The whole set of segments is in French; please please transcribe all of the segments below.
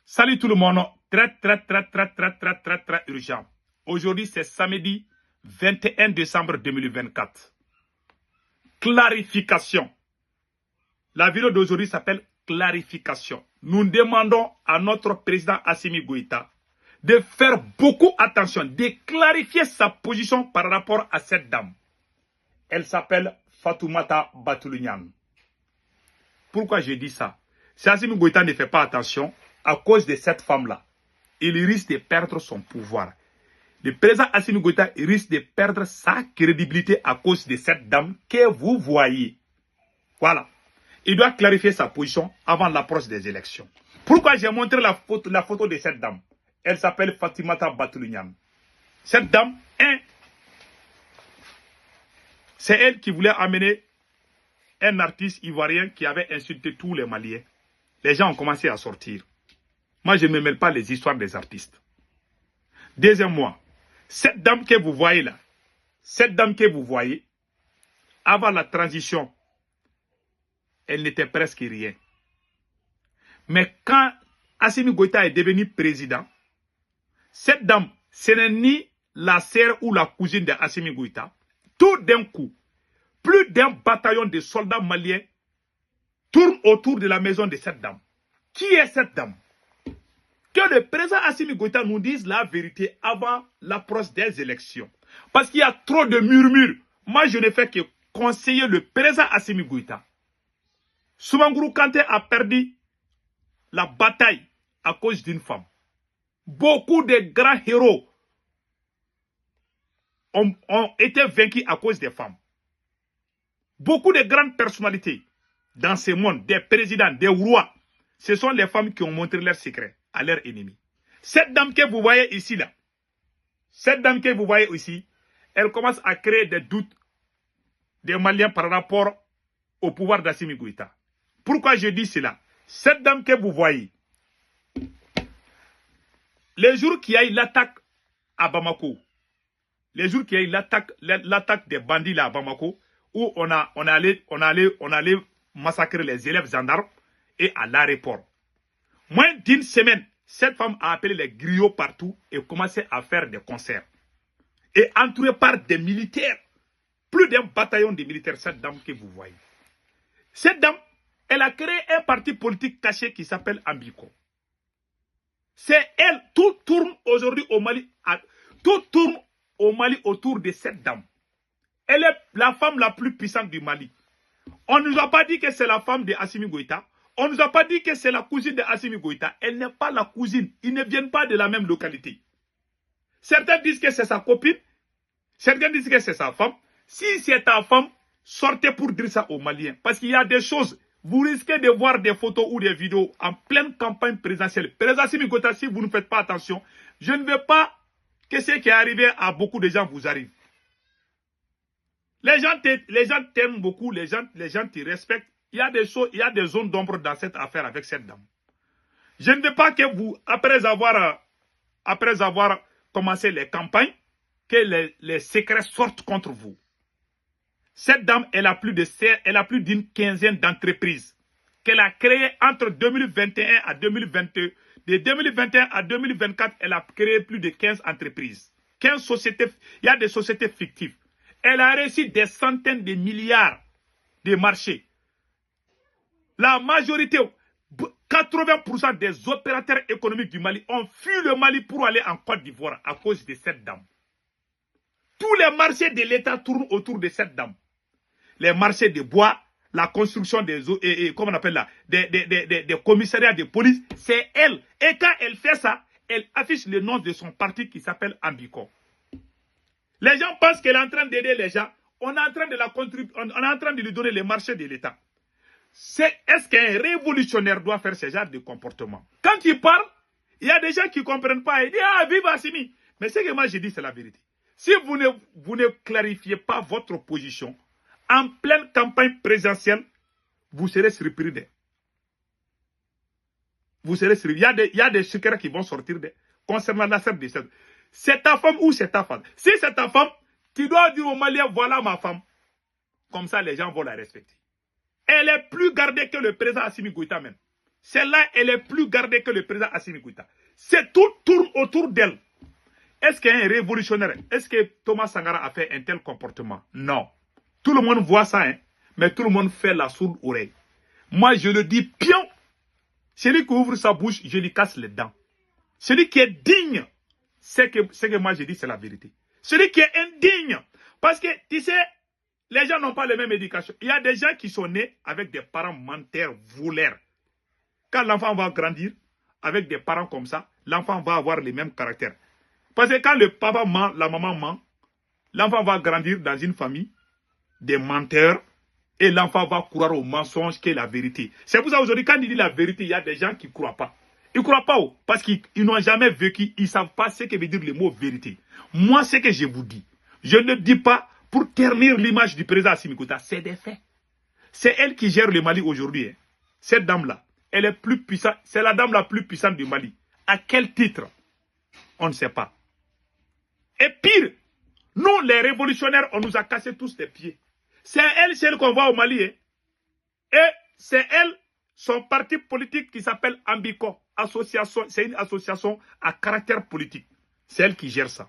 Salut tout le monde, très urgent. Aujourd'hui c'est samedi 21 décembre 2024. Clarification. La vidéo d'aujourd'hui s'appelle clarification. Nous demandons à notre président Assimi Goïta de faire beaucoup attention, de clarifier sa position par rapport à cette dame. Elle s'appelle Fatoumata Batoulou-Niang. Pourquoi je dis ça? Si Assimi Goïta ne fait pas attention, à cause de cette femme-là, il risque de perdre son pouvoir. Le président Assimi Goïta risque de perdre sa crédibilité à cause de cette dame que vous voyez. Voilà. Il doit clarifier sa position avant l'approche des élections. Pourquoi j'ai montré la photo de cette dame? Elle s'appelle Fatoumata Batoulou-Niang. Cette dame, c'est elle qui voulait amener un artiste ivoirien qui avait insulté tous les Maliens. Les gens ont commencé à sortir. Moi, je ne me mêle pas les histoires des artistes. Deuxièmement, cette dame que vous voyez là, cette dame que vous voyez, avant la transition, elle n'était presque rien. Mais quand Assimi Goïta est devenu président, cette dame, ce n'est ni la sœur ou la cousine de Assimi Goïta. Tout d'un coup, plus d'un bataillon de soldats maliens tourne autour de la maison de cette dame. Qui est cette dame? Que le président Assimi Goïta nous dise la vérité avant l'approche des élections. Parce qu'il y a trop de murmures. Moi, je ne fais que conseiller le président Assimi Goïta. Soumaïla Kanté a perdu la bataille à cause d'une femme. Beaucoup de grands héros ont été vaincus à cause des femmes. Beaucoup de grandes personnalités dans ce monde, des présidents, des rois, ce sont les femmes qui ont montré leurs secrets à leurs ennemis. Cette dame que vous voyez ici, là, cette dame que vous voyez ici, elle commence à créer des doutes des Maliens par rapport au pouvoir d'Assimi Goïta. Pourquoi je dis cela? Cette dame que vous voyez, les jours qu'il y a eu l'attaque à Bamako, les jours qu'il y a eu l'attaque des bandits là à Bamako, où on allait massacrer les élèves gendarmes et à l'aéroport. Moins d'une semaine, cette femme a appelé les griots partout et commencé à faire des concerts. Et entourée par des militaires, plus d'un bataillon de militaires, cette dame que vous voyez. Cette dame, elle a créé un parti politique caché qui s'appelle Ambiko. C'est elle, tout tourne aujourd'hui au Mali, tout tourne au Mali autour de cette dame. Elle est la femme la plus puissante du Mali. On ne nous a pas dit que c'est la femme de Assimi Goïta. On ne nous a pas dit que c'est la cousine de Assimi Goïta. Elle n'est pas la cousine. Ils ne viennent pas de la même localité. Certains disent que c'est sa copine. Certains disent que c'est sa femme. Si c'est ta femme, sortez pour dire ça aux Maliens. Parce qu'il y a des choses. Vous risquez de voir des photos ou des vidéos en pleine campagne présidentielle. Président Assimi Goïta, si vous ne faites pas attention, je ne veux pas que ce qui est arrivé à beaucoup de gens vous arrive. Les gens t'aiment beaucoup, les gens te respectent. Il y a des choses, il y a des zones d'ombre dans cette affaire avec cette dame. Je ne veux pas que vous, après avoir commencé les campagnes, que les secrets sortent contre vous. Cette dame, elle a plus d'une quinzaine d'entreprises qu'elle a créées entre 2021 à 2022. De 2021 à 2024, elle a créé plus de 15 entreprises. 15 sociétés, il y a des sociétés fictives. Elle a reçu des centaines de milliards de marchés. La majorité, 80% des opérateurs économiques du Mali ont fui le Mali pour aller en Côte d'Ivoire à cause de cette dame. Tous les marchés de l'État tournent autour de cette dame. Les marchés de bois, la construction des eaux, comment on appelle là, des commissariats de police, c'est elle. Et quand elle fait ça, elle affiche le nom de son parti qui s'appelle Ambiko. Les gens pensent qu'elle est en train d'aider les gens. On est en train de lui donner les marchés de l'État. Est-ce qu'un révolutionnaire doit faire ce genre de comportement? Quand il parle, il y a des gens qui ne comprennent pas. Ils disent, ah, vive Assimi. Mais ce que moi je dis, c'est la vérité. Si vous ne clarifiez pas votre position, en pleine campagne présidentielle, vous serez surpris. Vous serez surpris. Il y a des secrets qui vont sortir concernant la sœur de cette. C'est ta femme ou c'est ta femme? Si c'est ta femme, tu dois dire aux Maliens, voilà ma femme. Comme ça, les gens vont la respecter. Elle est plus gardée que le président Assimi Goïta même. Celle-là, elle est plus gardée que le président Assimi Goïta. C'est tout tourne autour d'elle. Est-ce qu'il y a un révolutionnaire? Est-ce que Thomas Sankara a fait un tel comportement? Non. Tout le monde voit ça, hein, mais tout le monde fait la sourde oreille. Moi, je le dis, pion. Celui qui ouvre sa bouche, je lui casse les dents. Celui qui est digne, c'est que moi je dis, c'est la vérité. Celui qui est indigne, parce que, tu sais, les gens n'ont pas la même éducation. Il y a des gens qui sont nés avec des parents menteurs, voleurs. Quand l'enfant va grandir, avec des parents comme ça, l'enfant va avoir les mêmes caractères. Parce que quand le papa ment, la maman ment, l'enfant va grandir dans une famille des menteurs et l'enfant va croire au mensonge qui est la vérité. C'est pour ça aujourd'hui, quand il dit la vérité, il y a des gens qui ne croient pas. Ils ne croient pas parce qu'ils n'ont jamais vécu, ils ne savent pas ce que veut dire le mot vérité. Moi, ce que je vous dis, je ne dis pas pour ternir l'image du président Assimi Goïta, c'est des faits. C'est elle qui gère le Mali aujourd'hui. Hein. Cette dame-là, elle est plus puissante, c'est la dame la plus puissante du Mali. À quel titre? On ne sait pas. Et pire, nous, les révolutionnaires, on nous a cassé tous les pieds. C'est elle, celle qu'on voit au Mali. Hein. Et c'est elle, son parti politique qui s'appelle Ambico. C'est une association à caractère politique. C'est elle qui gère ça.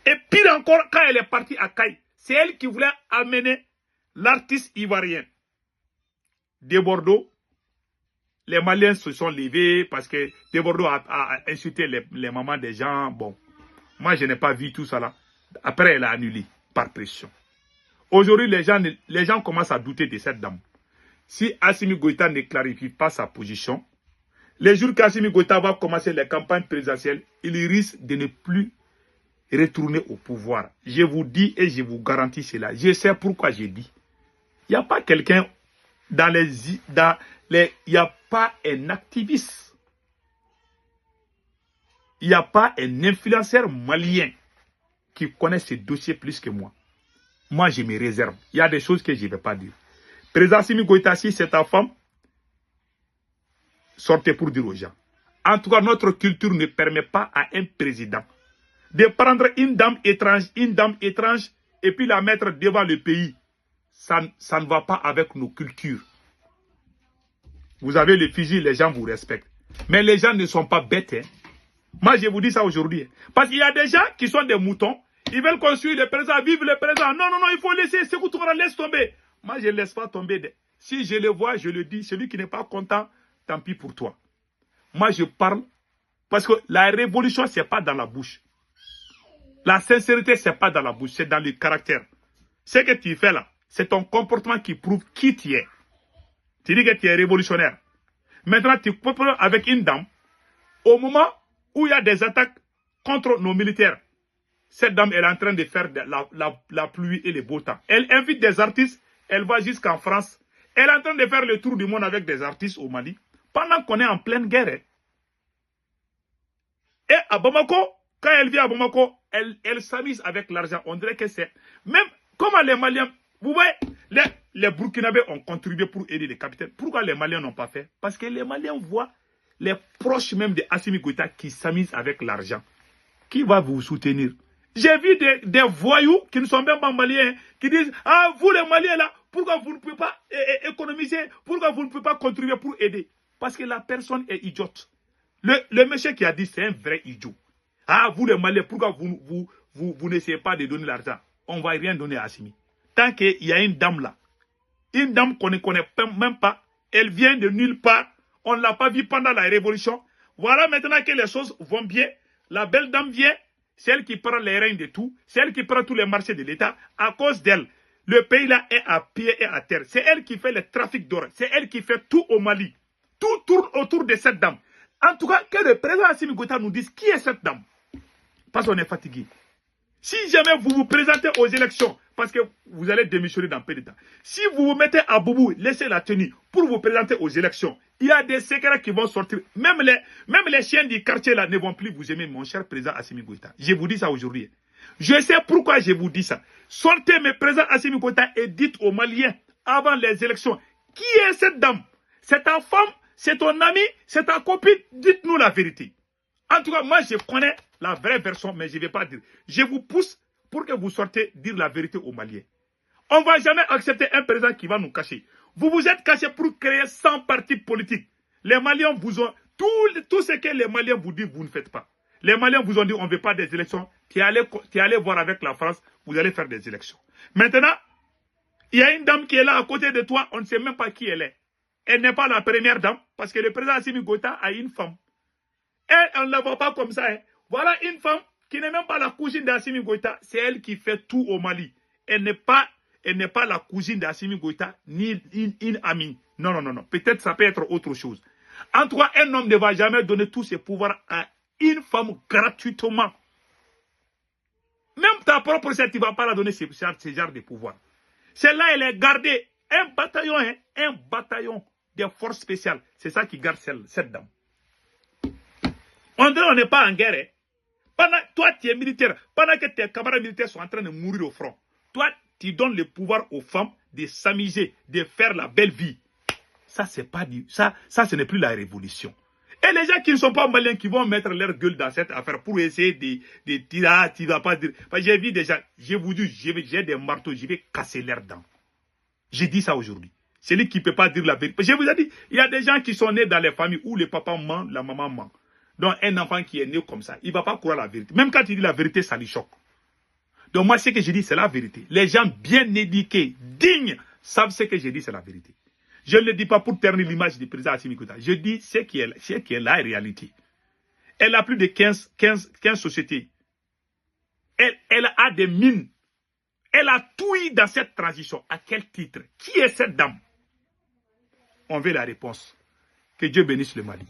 Et pire encore, quand elle est partie à Caille, c'est elle qui voulait amener l'artiste ivoirien de Bordeaux. Les Maliens se sont levés parce que de Bordeaux a insulté les mamans des gens. Bon, moi je n'ai pas vu tout ça là. Après, elle a annulé par pression. Aujourd'hui, les gens commencent à douter de cette dame. Si Assimi Goïta ne clarifie pas sa position, les jours qu'Assimi Goïta va commencer les campagnes présidentielles, il risque de ne plus retourner au pouvoir. Je vous dis et je vous garantis cela. Je sais pourquoi je dis. Il n'y a pas quelqu'un il n'y a pas un activiste. Il n'y a pas un influenceur malien qui connaît ce dossier plus que moi. Moi, je me réserve. Il y a des choses que je ne vais pas dire. Président Assimi Goïta, si c'est ta femme, sortez pour dire aux gens. En tout cas, notre culture ne permet pas à un président de prendre une dame étrange, et puis la mettre devant le pays. Ça ne va pas avec nos cultures. Vous avez le fusil, les gens vous respectent. Mais les gens ne sont pas bêtes. Hein. Moi, je vous dis ça aujourd'hui. Parce qu'il y a des gens qui sont des moutons. Ils veulent construire le présent, vivre le présent. Non, non, non, il faut laisser. Sékou Touré, laisse tomber. Moi, je ne laisse pas tomber. Si je le vois, je le dis. Celui qui n'est pas content, tant pis pour toi. Moi, je parle. Parce que la révolution, ce n'est pas dans la bouche. La sincérité, ce n'est pas dans la bouche. C'est dans le caractère. Ce que tu fais là, c'est ton comportement qui prouve qui tu es. Tu dis que tu es révolutionnaire. Maintenant, tu peux parler avec une dame. Au moment où il y a des attaques contre nos militaires, cette dame elle est en train de faire la pluie et le beau temps. Elle invite des artistes. Elle va jusqu'en France. Elle est en train de faire le tour du monde avec des artistes au Mali. Pendant qu'on est en pleine guerre. Et à Bamako, quand elle vient à Bamako, elle s'amuse avec l'argent. On dirait que c'est... Même comment les Maliens... Vous voyez, les Burkinabés ont contribué pour aider les capitaines. Pourquoi les Maliens n'ont pas fait? Parce que les Maliens voient les proches même de Assimi Goïta qui s'amusent avec l'argent. Qui va vous soutenir? J'ai vu des voyous qui ne sont même pas maliens, qui disent, ah, vous les Maliens là, pourquoi vous ne pouvez pas économiser? Pourquoi vous ne pouvez pas contribuer pour aider? Parce que la personne est idiote. Le monsieur qui a dit, c'est un vrai idiot. Ah, vous les Maliens, pourquoi vous n'essayez pas de donner l'argent? On ne va rien donner à Assimi. Tant qu'il y a une dame là, une dame qu'on ne connaît même pas, elle vient de nulle part, on ne l'a pas vue pendant la révolution. Voilà maintenant que les choses vont bien. La belle dame vient, c'est elle qui prend les règnes de tout, c'est elle qui prend tous les marchés de l'État. À cause d'elle, le pays là est à pied et à terre. C'est elle qui fait le trafic d'or, c'est elle qui fait tout au Mali. Tout tourne autour de cette dame. En tout cas, que le président Assimi Goïta nous dise qui est cette dame. Parce qu'on est fatigué. Si jamais vous vous présentez aux élections, parce que vous allez démissionner dans peu de temps, si vous vous mettez à boubou, laissez la tenue pour vous présenter aux élections, il y a des secrets qui vont sortir. Même les chiens du quartier là ne vont plus vous aimer, mon cher président Assimi Goïta. Je vous dis ça aujourd'hui. Je sais pourquoi je vous dis ça. Sortez mes présidents Assimi Goïta et dites aux Maliens, avant les élections, qui est cette dame? C'est ta femme? C'est ton ami? C'est ta copine? Dites-nous la vérité. En tout cas, moi, je connais la vraie version, mais je ne vais pas dire. Je vous pousse pour que vous sortez dire la vérité aux Maliens. On ne va jamais accepter un président qui va nous cacher. Vous vous êtes caché pour créer 100 partis politiques. Les Maliens vous ont... Tout ce que les Maliens vous disent, vous ne faites pas. Les Maliens vous ont dit, on ne veut pas des élections. Tu es allé voir avec la France, vous allez faire des élections. Maintenant, il y a une dame qui est là à côté de toi, on ne sait même pas qui elle est. Elle n'est pas la première dame, parce que le président Assimi Goïta a une femme. Elle, on ne la voit pas comme ça. Hein. Voilà une femme qui n'est même pas la cousine d'Assimi Goïta. C'est elle qui fait tout au Mali. Elle n'est pas la cousine d'Assimi Goïta, ni une amie. Non, non, non, non. Peut-être ça peut être autre chose. En tout cas, un homme ne va jamais donner tous ses pouvoirs à une femme gratuitement. Même ta propre sœur, tu ne vas pas la donner ce genre de pouvoir. Celle-là, elle est gardée. Un bataillon, hein, un bataillon des forces spéciales. C'est ça qui garde cette dame. On n'est pas en guerre. Hein. Toi, tu es militaire. Pendant que tes camarades militaires sont en train de mourir au front, toi, tu donnes le pouvoir aux femmes de s'amuser, de faire la belle vie. Ça, c'est pas du... Ça, ce n'est plus la révolution. Et les gens qui ne sont pas maliens, qui vont mettre leur gueule dans cette affaire pour essayer de tirer, tu vas pas dire... J'ai vu des gens, je vous dis, j'ai des marteaux, je vais casser leurs dents. J'ai dit ça aujourd'hui. Celui qui ne peut pas dire la vérité. Je vous ai dit, il y a des gens qui sont nés dans les familles où le papa ment, la maman ment. Donc un enfant qui est né comme ça, il ne va pas croire la vérité. Même quand il dit la vérité, ça lui choque. Donc moi, ce que je dis, c'est la vérité. Les gens bien éduqués, dignes, savent ce que je dis, c'est la vérité. Je ne le dis pas pour ternir l'image du président Assimi Goïta. Je dis ce qui est la réalité. Elle a plus de 15 sociétés. Elle a des mines. Elle a tout eu dans cette transition. À quel titre? Qui est cette dame? On veut la réponse. Que Dieu bénisse le Mali.